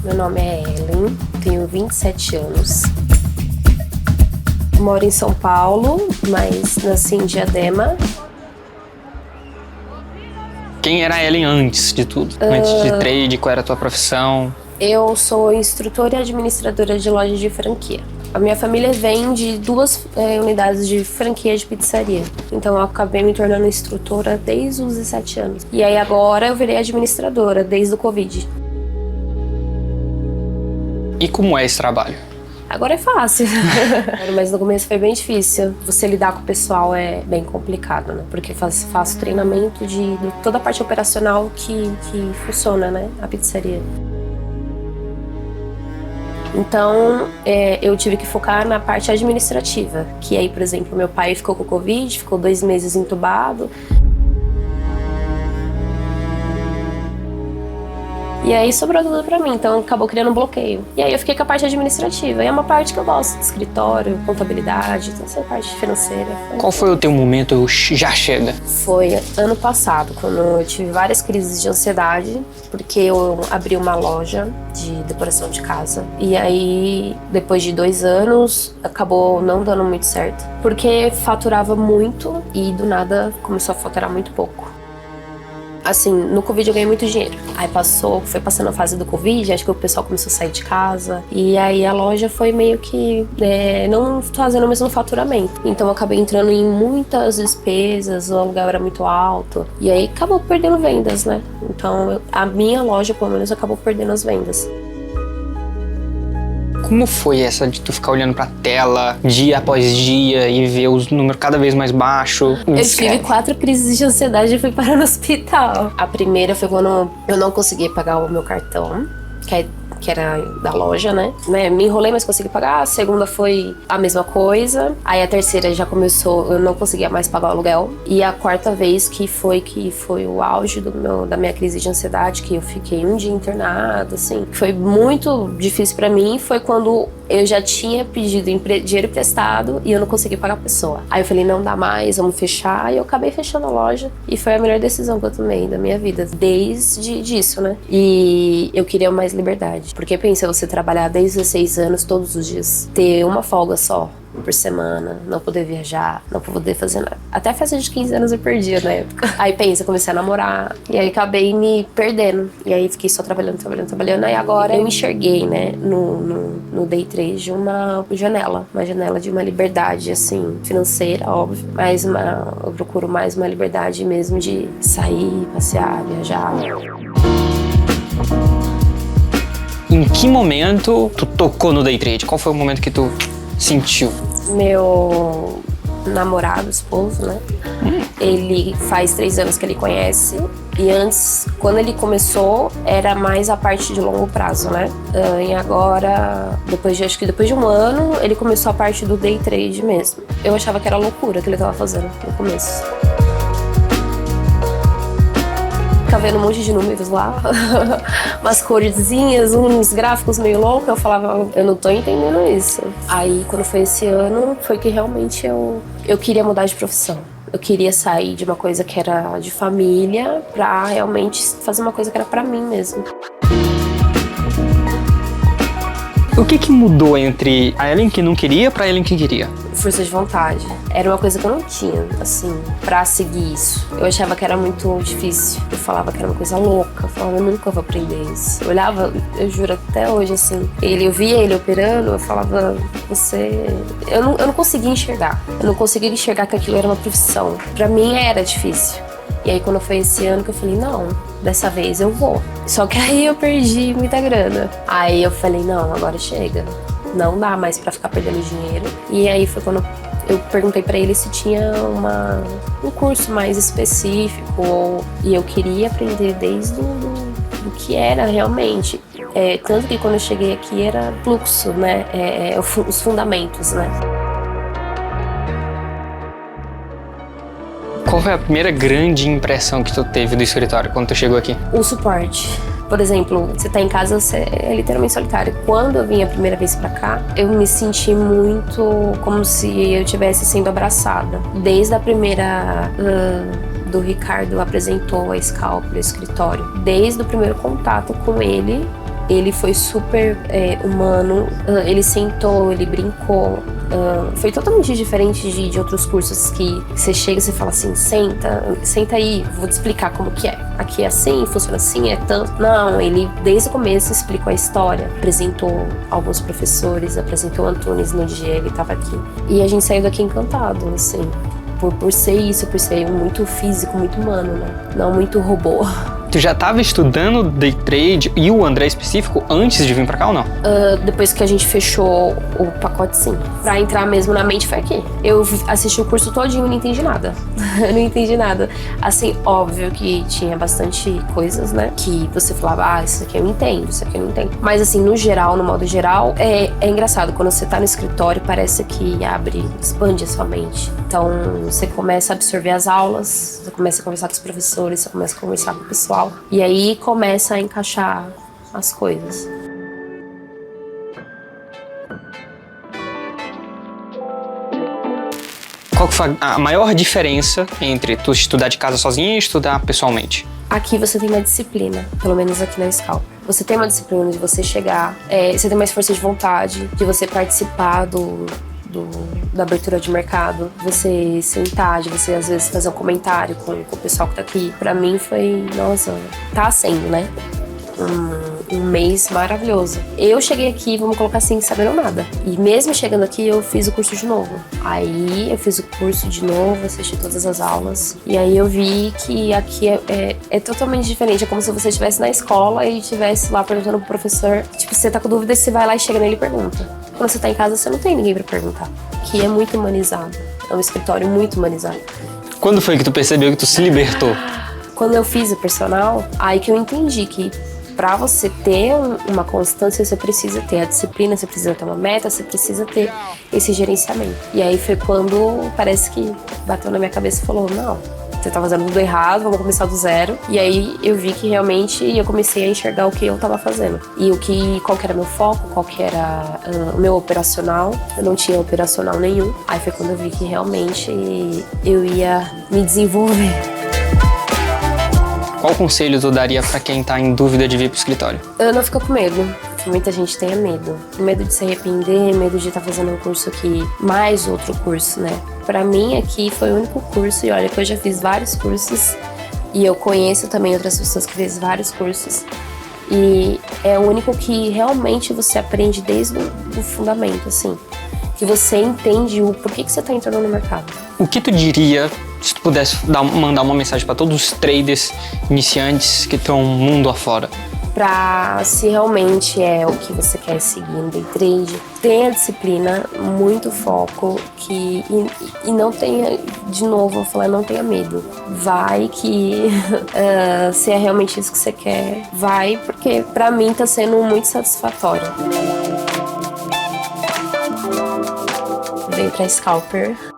Meu nome é Ellen, tenho 27 anos. Moro em São Paulo, mas nasci em Diadema. Quem era a Ellen antes de tudo? Antes de trade, qual era a tua profissão? Eu sou instrutora e administradora de loja de franquia. A minha família vem de duas unidades de franquia de pizzaria. Então eu acabei me tornando instrutora desde os 17 anos. E aí agora eu virei administradora, desde o Covid. E como é esse trabalho? Agora é fácil, mas no começo foi bem difícil. Você lidar com o pessoal é bem complicado, né? Porque faço treinamento de toda a parte operacional que funciona, né? A pizzaria. Então, eu tive que focar na parte administrativa. Que aí, por exemplo, meu pai ficou com Covid, ficou 2 meses entubado. E aí sobrou tudo pra mim, então acabou criando um bloqueio. E aí eu fiquei com a parte administrativa, e é uma parte que eu gosto, de escritório, contabilidade, toda essa parte financeira. Qual foi o teu momento já chega? Foi ano passado, quando eu tive várias crises de ansiedade, porque eu abri uma loja de decoração de casa. E aí, depois de 2 anos, acabou não dando muito certo, porque faturava muito e do nada começou a faturar muito pouco. Assim, no Covid eu ganhei muito dinheiro. Aí foi passando a fase do Covid, acho que o pessoal começou a sair de casa. E aí a loja foi meio que não fazendo o mesmo faturamento. Então eu acabei entrando em muitas despesas, o aluguel era muito alto. E aí acabou perdendo vendas, né? Então a minha loja, pelo menos, acabou perdendo as vendas. Como foi essa de tu ficar olhando pra tela dia após dia e ver os números cada vez mais baixos? Eu tive 4 crises de ansiedade e fui parar no hospital. A primeira foi quando eu não conseguia pagar o meu cartão, que era da loja, né? Me enrolei, mas consegui pagar. A segunda foi a mesma coisa. Aí a terceira já começou, eu não conseguia mais pagar o aluguel. E a quarta vez que foi o auge da minha crise de ansiedade, que eu fiquei um dia internada, assim. Foi muito difícil pra mim, foi quando eu já tinha pedido dinheiro emprestado e eu não consegui pagar a pessoa. Aí eu falei, não dá mais, vamos fechar. E eu acabei fechando a loja. E foi a melhor decisão que eu tomei da minha vida, desde disso, né? E eu queria mais liberdade. Porque pensa, você trabalhar desde 16 anos, todos os dias, ter uma folga só por semana, não poder viajar, não poder fazer nada. Até a festa de 15 anos eu perdia na época. Aí pensa, comecei a namorar, e aí acabei me perdendo. E aí fiquei só trabalhando. Aí agora eu enxerguei, né, no day trade uma janela de uma liberdade, assim, financeira, óbvio. Mas eu procuro mais uma liberdade mesmo de sair, passear, viajar. Em que momento tu tocou no day trade? Qual foi o momento que tu sentiu? Meu namorado, esposo, né? Ele faz 3 anos que ele conhece. E antes, quando ele começou, era mais a parte de longo prazo, né? E agora, acho que depois de 1 ano, ele começou a parte do day trade mesmo. Eu achava que era loucura que ele tava fazendo no começo. Ficava vendo um monte de números lá, umas corzinhas, uns gráficos meio loucos, eu falava, eu não tô entendendo isso. Aí, quando foi esse ano, foi que realmente eu queria mudar de profissão. Eu queria sair de uma coisa que era de família pra realmente fazer uma coisa que era pra mim mesmo. O que mudou entre a Ellen que não queria pra Ellen que queria? Força de vontade. Era uma coisa que eu não tinha, assim, pra seguir isso. Eu achava que era muito difícil. Eu falava que era uma coisa louca. Eu falava, eu nunca vou aprender isso. Eu olhava, eu juro, até hoje, assim. Eu via ele operando, eu falava, Eu não conseguia enxergar. Eu não conseguia enxergar que aquilo era uma profissão. Pra mim era difícil. E aí quando foi esse ano que eu falei, não, dessa vez eu vou. Só que aí eu perdi muita grana. Aí eu falei, não, agora chega. Não dá mais pra ficar perdendo dinheiro. E aí foi quando eu perguntei pra ele se tinha um curso mais específico. E eu queria aprender desde do que era realmente. Tanto que quando eu cheguei aqui era fluxo, né? Os fundamentos, né? Qual foi a primeira grande impressão que tu teve do escritório quando tu chegou aqui? O suporte. Por exemplo, você tá em casa, você é literalmente solitário. Quando eu vim a primeira vez pra cá, eu me senti muito como se eu estivesse sendo abraçada. Desde a primeira do Ricardo apresentou a Scalper, o escritório. Desde o primeiro contato com ele, ele foi super humano, ele sentou, ele brincou. Foi totalmente diferente de outros cursos que você chega e você fala assim, senta aí, vou te explicar como que é. Aqui é assim, funciona assim, é tanto. Não, ele desde o começo explicou a história, apresentou alguns professores, apresentou o Antunes no dia, ele tava aqui. E a gente saiu daqui encantado, assim, por ser isso, por ser muito físico, muito humano, né? Não muito robô. Tu já tava estudando Day Trade e o André específico antes de vir pra cá ou não? Depois que a gente fechou o pacote, sim. Pra entrar mesmo na mente foi aqui. Eu assisti o curso todinho e não entendi nada. Eu não entendi nada. Assim, óbvio que tinha bastante coisas, né? Que você falava, isso aqui eu entendo, isso aqui eu não entendo. Mas assim, no geral, no modo geral, é engraçado. Quando você tá no escritório, parece que expande a sua mente. Então, você começa a absorver as aulas, você começa a conversar com os professores, você começa a conversar com o pessoal. E aí começa a encaixar as coisas. Qual que foi a maior diferença entre tu estudar de casa sozinha e estudar pessoalmente? Aqui você tem uma disciplina, pelo menos aqui na Scalper. Você tem uma disciplina de você chegar, você tem mais força de vontade, de você participar da abertura de mercado, você sentar, de você às vezes fazer um comentário com o pessoal que tá aqui. Pra mim foi, nossa, tá sendo, né? Um mês maravilhoso. Eu cheguei aqui, vamos colocar assim, sabendo nada. E mesmo chegando aqui, eu fiz o curso de novo. Aí eu fiz o curso de novo, assisti todas as aulas. E aí eu vi que aqui é totalmente diferente. É como se você estivesse na escola e estivesse lá perguntando pro professor. Tipo, você tá com dúvida, você vai lá e chega nele e pergunta. Quando você tá em casa, você não tem ninguém pra perguntar. Aqui é muito humanizado. É um escritório muito humanizado. Quando foi que tu percebeu que tu se libertou? Quando eu fiz o personal, aí que eu entendi que para você ter uma constância, você precisa ter a disciplina, você precisa ter uma meta, você precisa ter esse gerenciamento. E aí foi quando parece que bateu na minha cabeça e falou, não, você tá fazendo tudo errado, vamos começar do zero. E aí eu vi que realmente eu comecei a enxergar o que eu tava fazendo. E qual que era meu foco, qual que era o meu operacional. Eu não tinha operacional nenhum. Aí foi quando eu vi que realmente eu ia me desenvolver. Qual conselho tu daria pra quem tá em dúvida de vir pro escritório? Eu não fico com medo, porque muita gente tem medo. Medo de se arrepender, medo de estar fazendo um curso aqui, mais outro curso, né? Pra mim aqui foi o único curso, e olha que eu já fiz vários cursos, e eu conheço também outras pessoas que fez vários cursos. E é o único que realmente você aprende desde o fundamento, assim. Que você entende o porquê que você tá entrando no mercado. O que tu diria se tu pudesse mandar uma mensagem para todos os traders iniciantes que estão mundo afora? Se realmente é o que você quer seguir no day trade, tenha disciplina, muito foco, e não tenha, de novo, vou falar, não tenha medo. Vai que se é realmente isso que você quer, vai, porque pra mim tá sendo muito satisfatório. Veio pra Scalper.